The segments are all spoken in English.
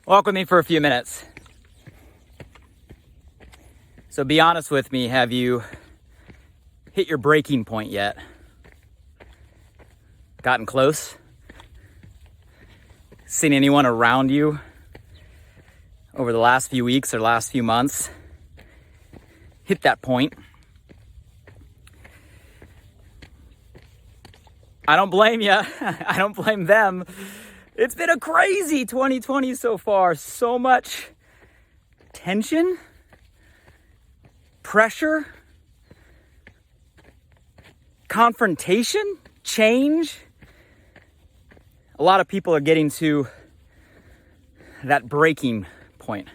Walk with me for a few minutes. So be honest with me, have you hit your breaking point yet? Gotten close? Seen anyone around you over the last few weeks or last few months hit that point? I don't blame you. I don't blame them. It's been a crazy 2020 so far. So much tension, pressure, confrontation, change. A lot of people are getting to that breaking point.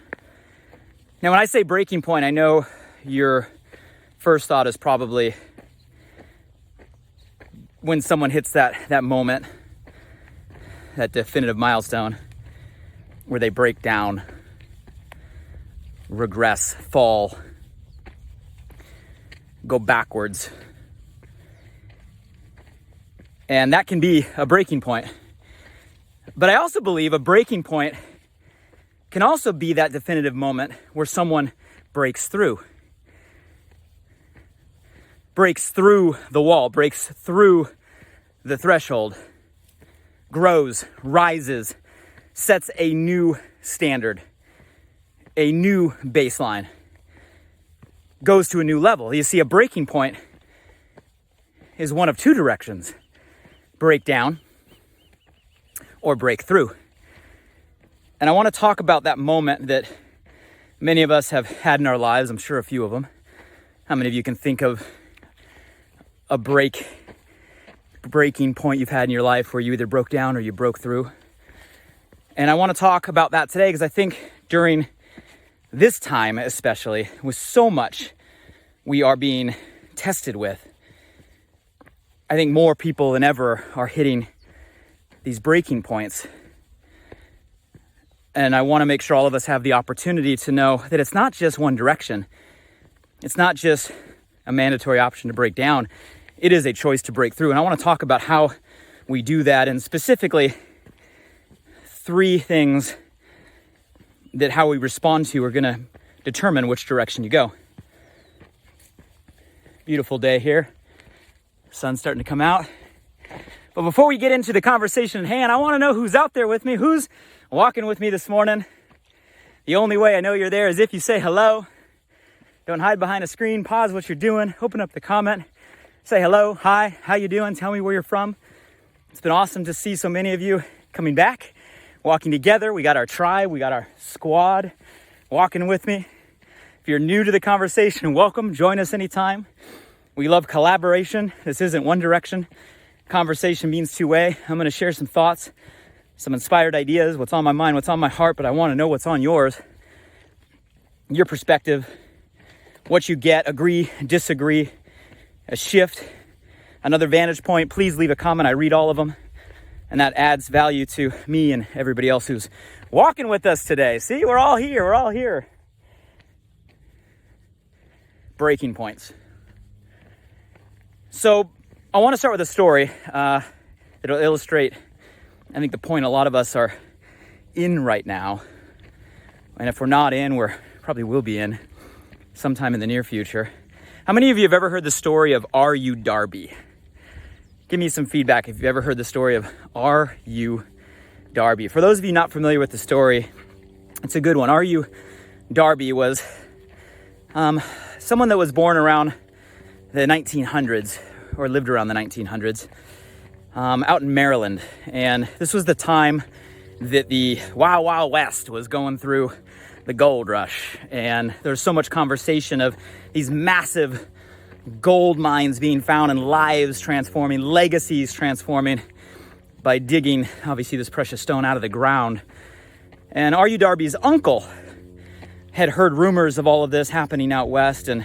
Now, when I say breaking point, I know your first thought is probably when someone hits that moment, that definitive milestone where they break down, regress, fall, go backwards. And that can be a breaking point. But I also believe a breaking point can also be that definitive moment where someone breaks through the wall, breaks through the threshold, grows, rises, sets a new standard, a new baseline, goes to a new level. You see, a breaking point is one of two directions: break down or break through. And I want to talk about that moment that many of us have had in our lives. I'm sure a few of them. How many of you can think of a breaking point you've had in your life where you either broke down or you broke through? And I want to talk about that today because I think during this time especially, with so much we are being tested with, I think more people than ever are hitting these breaking points. And I want to make sure all of us have the opportunity to know that it's not just one direction. It's not just a mandatory option to break down. It is a choice to break through. And I want to talk about how we do that, and specifically three things that how we respond to are going to determine which direction you go. Beautiful day here. Sun's starting to come out. But before we get into the conversation at hand, I want to know who's out there with me, who's walking with me this morning. The only way I know you're there is if you say hello. Don't hide behind a screen. Pause what you're doing. Open up the comment. Say hello, hi, how you doing? Tell me where you're from. It's been awesome to see so many of you coming back, walking together. We got our tribe, we got our squad walking with me. If you're new to the conversation, welcome. Join us anytime. We love collaboration. This isn't one direction. Conversation means two-way. I'm going to share some thoughts, some inspired ideas, what's on my mind, what's on my heart, but I want to know what's on yours, your perspective, what you get, agree, disagree, a shift, another vantage point. Please leave a comment. I read all of them, and that adds value to me and everybody else who's walking with us today. See, we're all here. Breaking points. So I want to start with a story that'll illustrate, I think, the point a lot of us are in right now. And if we're not in, we're probably will be in sometime in the near future. How many of you have ever heard the story of Are You Darby? Give me some feedback if you've ever heard the story of Are You Darby. For those of you not familiar with the story, it's a good one. Are You Darby was someone that was born around the 1900s, or lived around the 1900s, out in Maryland. And this was the time that the Wild Wild West was going through the gold rush. And there's so much conversation of these massive gold mines being found and lives transforming, legacies transforming by digging, obviously, this precious stone out of the ground. And R.U. Darby's uncle had heard rumors of all of this happening out west, and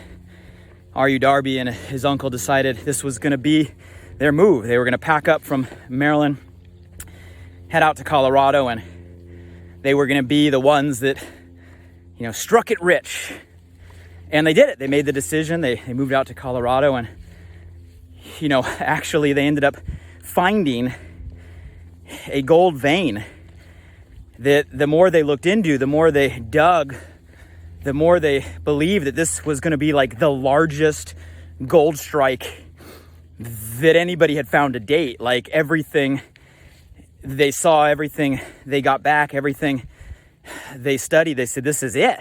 R.U. Darby and his uncle decided this was going to be their move. They were going to pack up from Maryland, head out to Colorado, and they were going to be the ones that, struck it rich. And they did it. They made the decision. They moved out to Colorado, and, actually they ended up finding a gold vein that the more they looked into, the more they dug, the more they believed that this was going to be like the largest gold strike that anybody had found to date. Like everything they saw, everything they got back, everything they studied, they said, this is it.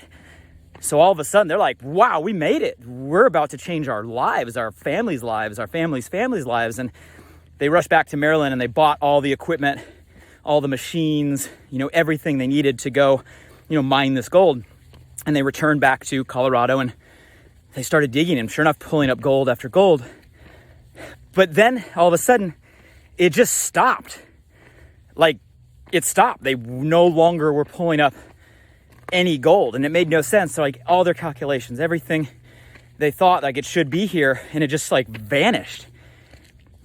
So all of a sudden they're like, wow, we made it. We're about to change our lives, our families' lives, our families' lives. And they rushed back to Maryland and they bought all the equipment, all the machines, everything they needed to go, mine this gold. And they returned back to Colorado and they started digging and sure enough, pulling up gold after gold. But then all of a sudden it just stopped. Like it stopped. They no longer were pulling up any gold and it made no sense. So like all their calculations, everything they thought like it should be here, and it just like vanished.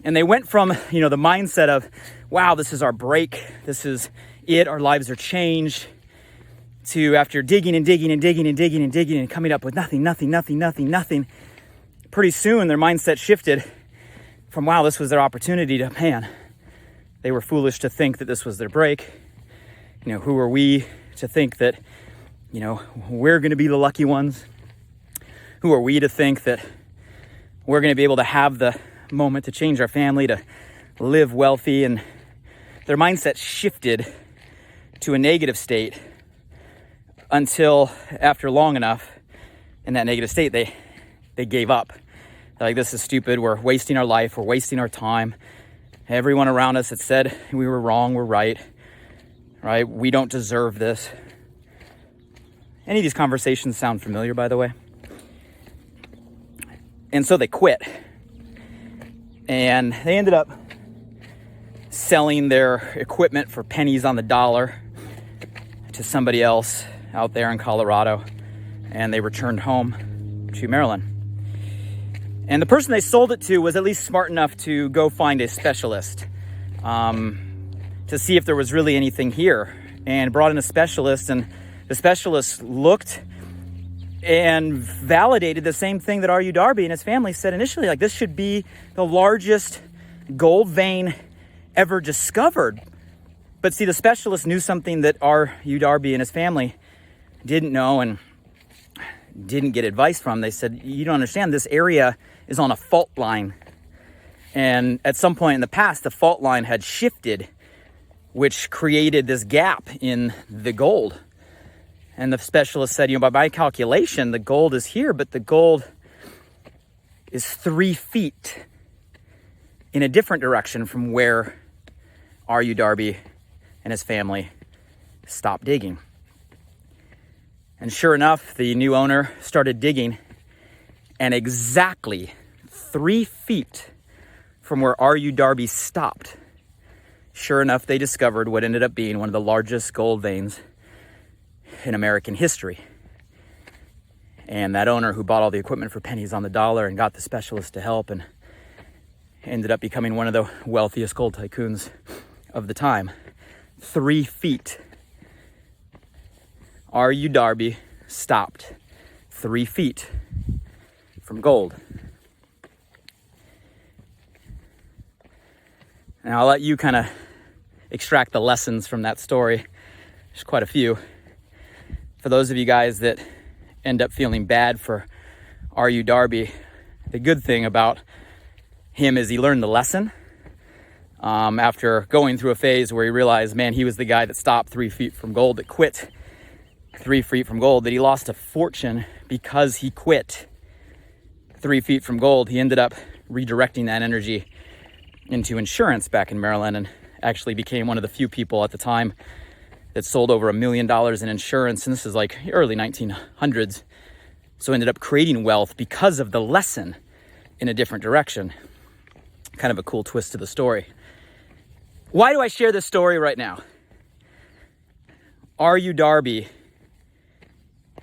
And they went from, the mindset of, wow, this is our break. This is it. Our lives are changed, to after digging and digging and digging and digging and digging and coming up with nothing. Pretty soon their mindset shifted from, wow, this was their opportunity, to, man, they were foolish to think that this was their break. Who are we to think that, we're going to be the lucky ones? Who are we to think that we're going to be able to have the moment to change our family, to live wealthy? And their mindset shifted to a negative state until after long enough in that negative state, they gave up. They're like, this is stupid. We're wasting our life. We're wasting our time. Everyone around us had said we were wrong. We're right. Right? We don't deserve this. Any of these conversations sound familiar, by the way? And so they quit. And they ended up selling their equipment for pennies on the dollar to somebody else out there in Colorado. And they returned home to Maryland. And the person they sold it to was at least smart enough to go find a specialist to see if there was really anything here, and brought in a specialist. And the specialist looked and validated the same thing that R.U. Darby and his family said initially, like, this should be the largest gold vein ever discovered. But see, the specialist knew something that R.U. Darby and his family didn't know and didn't get advice from. They said, you don't understand, this area is on a fault line. And at some point in the past, the fault line had shifted, which created this gap in the gold. And the specialist said, by my calculation, the gold is here, but the gold is 3 feet in a different direction from where R.U. Darby and his family stopped digging. And sure enough, the new owner started digging, and exactly 3 feet from where R.U. Darby stopped, sure enough, they discovered what ended up being one of the largest gold veins in American history. And that owner who bought all the equipment for pennies on the dollar and got the specialist to help and ended up becoming one of the wealthiest gold tycoons of the time. 3 feet. R.U. Darby stopped 3 feet from gold. And I'll let you kind of extract the lessons from that story. There's quite a few. For those of you guys that end up feeling bad for R.U. Darby, the good thing about him is he learned the lesson. After going through a phase where he realized, man, he was the guy that stopped 3 feet from gold, that quit 3 feet from gold, that he lost a fortune because he quit 3 feet from gold. He ended up redirecting that energy into insurance back in Maryland, and actually became one of the few people at the time that sold over $1 million in insurance. And this is like early 1900s. So ended up creating wealth because of the lesson in a different direction. Kind of a cool twist to the story. Why do I share this story right now? R.U. Darby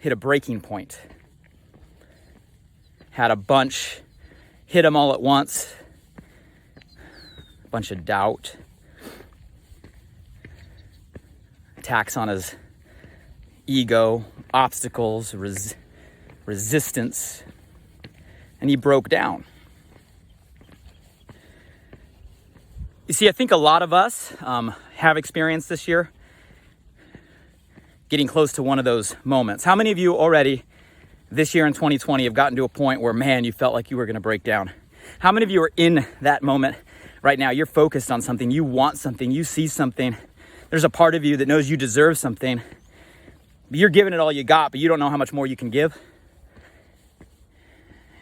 hit a breaking point. Had a bunch hit him all at once. A bunch of doubt. Attacks on his ego, obstacles, resistance, and he broke down. You see, I think a lot of us have experienced this year getting close to one of those moments. How many of you already this year in 2020 have gotten to a point where, man, you felt like you were going to break down? How many of you are in that moment right now? You're focused on something, you want something, you see something. There's a part of you that knows you deserve something. You're giving it all you got, but you don't know how much more you can give.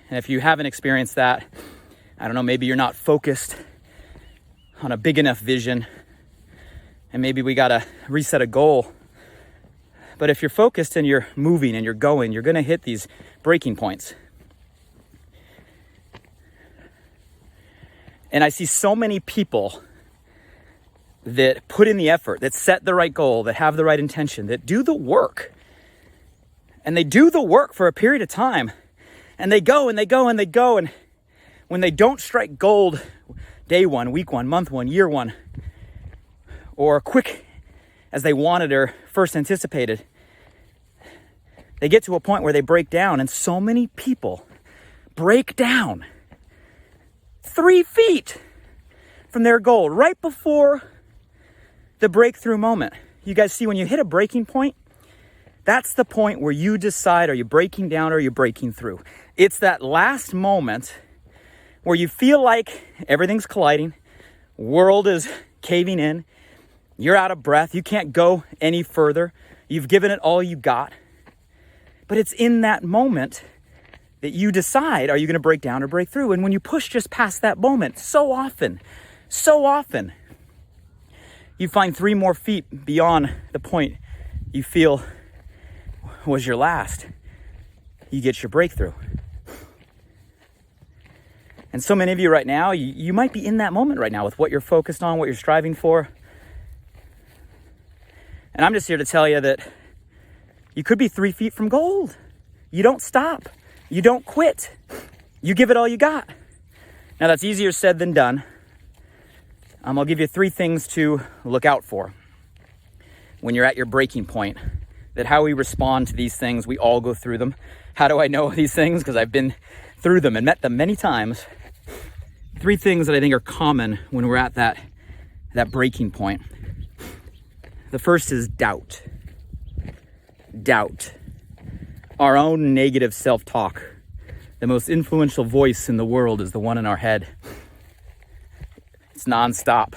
And if you haven't experienced that, I don't know, maybe you're not focused on a big enough vision, and maybe we got to reset a goal. But if you're focused and you're moving and you're going, you're going to hit these breaking points. And I see so many people that put in the effort, that set the right goal, that have the right intention, that do the work. And they do the work for a period of time. And they go and they go and they go. And when they don't strike gold day one, week one, month one, year one, or quick as they wanted or first anticipated, they get to a point where they break down. And so many people break down 3 feet from their goal right before the breakthrough moment. You guys see, when you hit a breaking point, that's the point where you decide, are you breaking down or are you breaking through? It's that last moment where you feel like everything's colliding, world is caving in, you're out of breath, you can't go any further, you've given it all you got. But it's in that moment that you decide, are you going to break down or break through? And when you push just past that moment, so often, you find 3 more feet beyond the point you feel was your last. You get your breakthrough. And so many of you right now, you might be in that moment right now with what you're focused on, what you're striving for. And I'm just here to tell you that you could be 3 feet from gold. You don't stop. You don't quit. You give it all you got. Now that's easier said than done. I'll give you 3 things to look out for when you're at your breaking point. That how we respond to these things, we all go through them. How do I know these things? Because I've been through them and met them many times. 3 things that I think are common when we're at that breaking point. The first is doubt. Doubt. Our own negative self-talk. The most influential voice in the world is the one in our head. It's nonstop.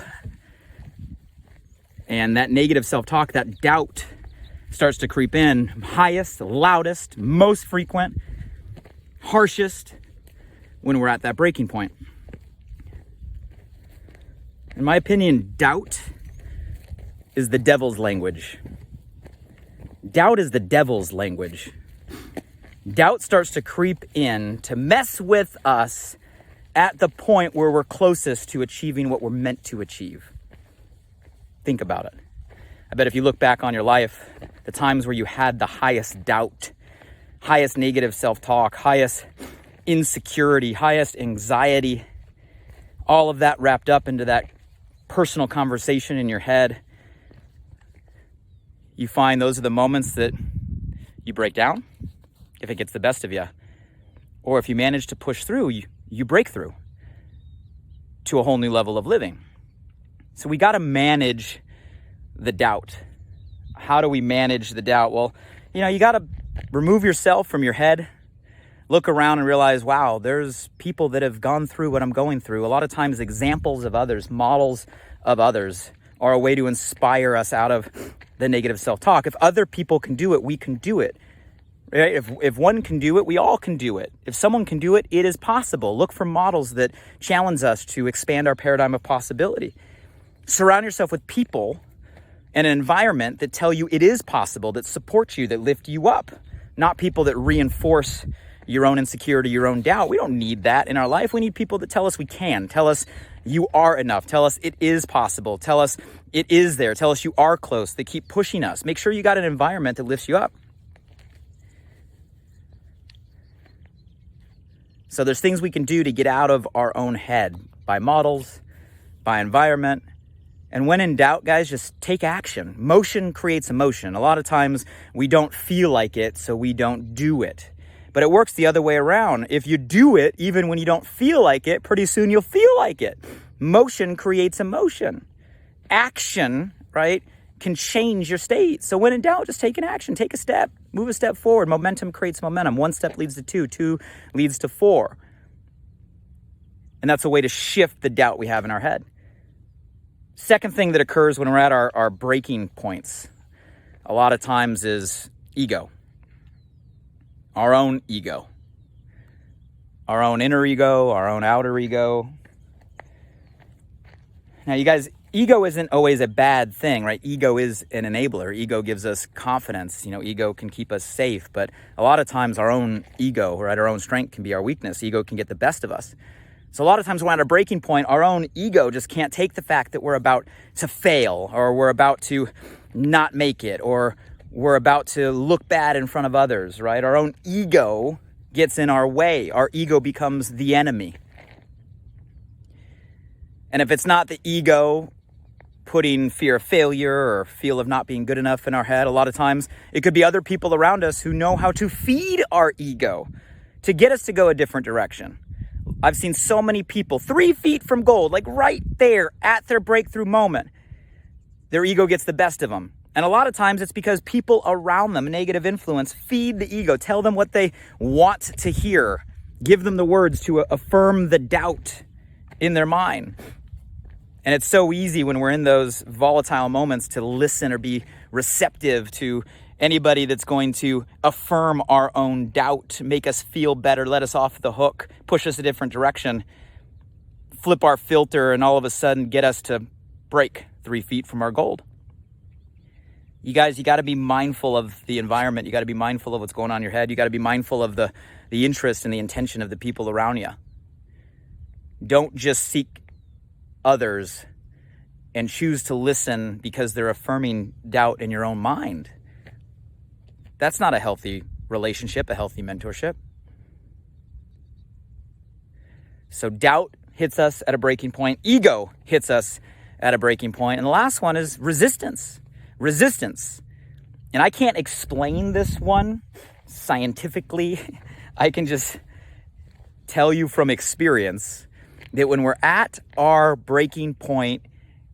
And that negative self-talk, that doubt, starts to creep in. Highest, loudest, most frequent, harshest when we're at that breaking point. In my opinion, doubt is the devil's language. Doubt is the devil's language. Doubt starts to creep in to mess with us at the point where we're closest to achieving what we're meant to achieve. Think about it. I bet if you look back on your life, the times where you had the highest doubt, highest negative self-talk, highest insecurity, highest anxiety, all of that wrapped up into that personal conversation in your head, you find those are the moments that you break down, if it gets the best of you. Or if you manage to push through, you break through to a whole new level of living. So we got to manage the doubt. How do we manage the doubt? Well, you got to remove yourself from your head, look around and realize, wow, there's people that have gone through what I'm going through. A lot of times examples of others, models of others are a way to inspire us out of the negative self-talk. If other people can do it, we can do it. Right? If one can do it, we all can do it. If someone can do it, it is possible. Look for models that challenge us to expand our paradigm of possibility. Surround yourself with people and an environment that tell you it is possible, that support you, that lift you up, not people that reinforce your own insecurity, your own doubt. We don't need that in our life. We need people that tell us we can, tell us you are enough, tell us it is possible, tell us it is there, tell us you are close, they keep pushing us. Make sure you got an environment that lifts you up. So there's things we can do to get out of our own head by models, by environment. And when in doubt, guys, just take action. Motion creates emotion. A lot of times we don't feel like it, so we don't do it. But it works the other way around. If you do it, even when you don't feel like it, pretty soon you'll feel like it. Motion creates emotion. Action, right, can change your state. So when in doubt, just take an action, take a step, move a step forward. Momentum creates momentum. One step leads to two, two leads to four. And that's a way to shift the doubt we have in our head. Second thing that occurs when we're at our breaking points, a lot of times, is ego. Our own ego. Our own inner ego, our own outer ego. Now, you guys, ego isn't always a bad thing, right? Ego is an enabler. Ego gives us confidence. Ego can keep us safe. But a lot of times our own ego, right, our own strength can be our weakness. Ego can get the best of us. So a lot of times when we're at a breaking point, our own ego just can't take the fact that we're about to fail, or we're about to not make it, or we're about to look bad in front of others, right? Our own ego gets in our way. Our ego becomes the enemy. And if it's not the ego putting fear of failure or feel of not being good enough in our head, a lot of times it could be other people around us who know how to feed our ego to get us to go a different direction. I've seen so many people 3 feet from gold, like right there at their breakthrough moment, their ego gets the best of them. And a lot of times it's because people around them, negative influence, feed the ego, tell them what they want to hear, give them the words to affirm the doubt in their mind. And it's so easy when we're in those volatile moments to listen or be receptive to anybody that's going to affirm our own doubt, make us feel better, let us off the hook, push us a different direction, flip our filter, and all of a sudden get us to break 3 feet from our gold. You guys, you got to be mindful of the environment. You got to be mindful of what's going on in your head. You got to be mindful of the interest and the intention of the people around you. Don't just seek others and choose to listen because they're affirming doubt in your own mind. That's not a healthy relationship, a healthy mentorship. So doubt hits us at a breaking point. Ego hits us at a breaking point. And the last one is resistance. Resistance. And I can't explain this one scientifically. I can just tell you from experience that when we're at our breaking point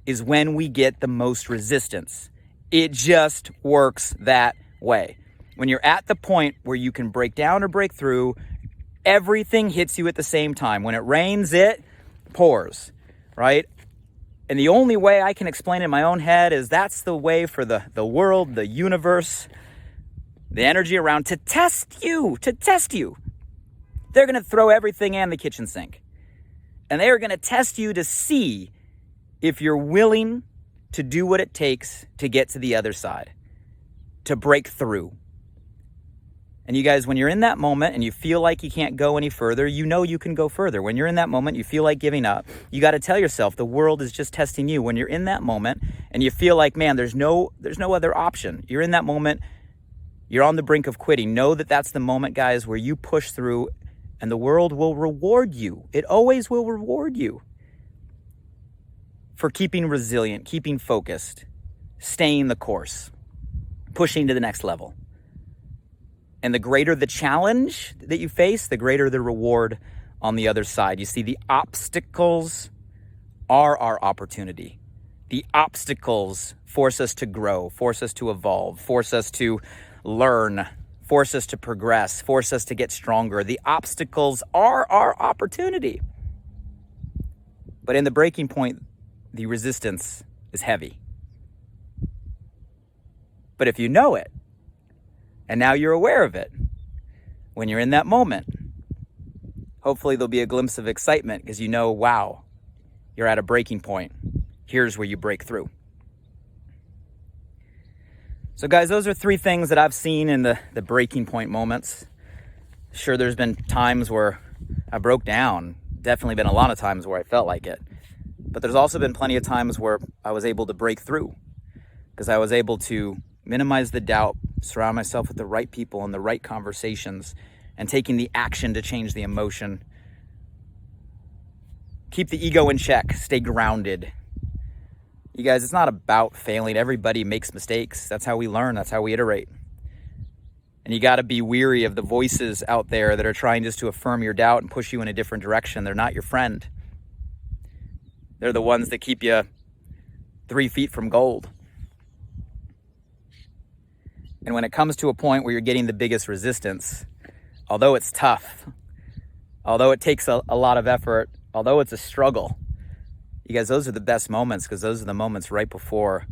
is when we get the most resistance. It just works that way. When you're at the point where you can break down or break through, everything hits you at the same time. When it rains, it pours, right? And the only way I can explain it in my own head is that's the way for the world, the universe, the energy around to test you. They're going to throw everything in the kitchen sink. And they are going to test you to see if you're willing to do what it takes to get to the other side, to break through. And you guys, when you're in that moment and you feel like you can't go any further, you know you can go further. When you're in that moment, you feel like giving up. You got to tell yourself the world is just testing you. When you're in that moment and you feel like, man, there's no other option. You're in that moment. You're on the brink of quitting. Know that that's the moment, guys, where you push through and the world will reward you. It always will reward you for keeping resilient, keeping focused, staying the course, pushing to the next level. And the greater the challenge that you face, the greater the reward on the other side. You see, the obstacles are our opportunity. The obstacles force us to grow, force us to evolve, force us to learn, force us to progress, force us to get stronger. The obstacles are our opportunity. But in the breaking point, the resistance is heavy. But if you know it, and now you're aware of it, when you're in that moment, hopefully there'll be a glimpse of excitement because you know, wow, you're at a breaking point. Here's where you break through. So guys, those are 3 things that I've seen in the breaking point moments. Sure, there's been times where I broke down. Definitely been a lot of times where I felt like it. But there's also been plenty of times where I was able to break through because I was able to minimize the doubt, surround myself with the right people and the right conversations, and taking the action to change the emotion. Keep the ego in check, stay grounded. You guys, it's not about failing. Everybody makes mistakes. That's how we learn. That's how we iterate. And you got to be weary of the voices out there that are trying just to affirm your doubt and push you in a different direction. They're not your friend. They're the ones that keep you 3 feet from gold. And when it comes to a point where you're getting the biggest resistance, although it's tough, although it takes a lot of effort, although it's a struggle, you guys, those are the best moments, because those are the moments right before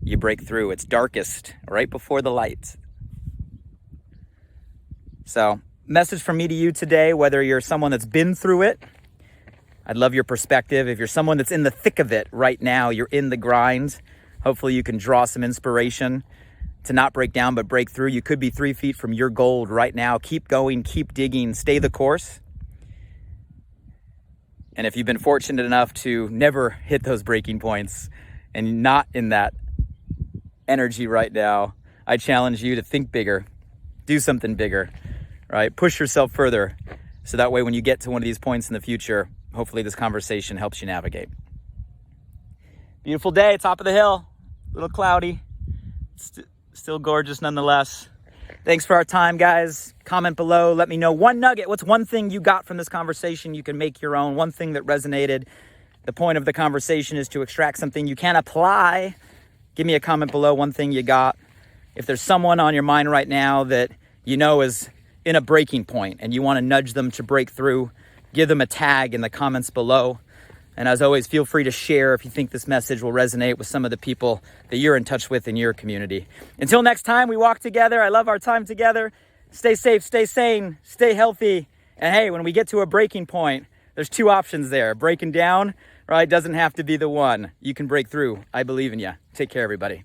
you break through. It's darkest right before the light. So, message from me to you today, whether you're someone that's been through it, I'd love your perspective. If you're someone that's in the thick of it right now, you're in the grind, hopefully you can draw some inspiration to not break down, but break through. You could be 3 feet from your gold right now. Keep going, keep digging, stay the course. And if you've been fortunate enough to never hit those breaking points and not in that energy right now, I challenge you to think bigger, do something bigger, right? Push yourself further. So that way, when you get to one of these points in the future, hopefully this conversation helps you navigate. Beautiful day, top of the hill, a little cloudy, still gorgeous nonetheless. Thanks for our time, guys. Comment below. Let me know one nugget. What's one thing you got from this conversation you can make your own? One thing that resonated. The point of the conversation is to extract something you can apply. Give me a comment below. One thing you got. If there's someone on your mind right now that you know is in a breaking point and you want to nudge them to break through, give them a tag in the comments below. And as always, feel free to share if you think this message will resonate with some of the people that you're in touch with in your community. Until next time, we walk together. I love our time together. Stay safe, stay sane, stay healthy. And hey, when we get to a breaking point, there's 2 options there. Breaking down, right? Doesn't have to be the one. You can break through. I believe in you. Take care, everybody.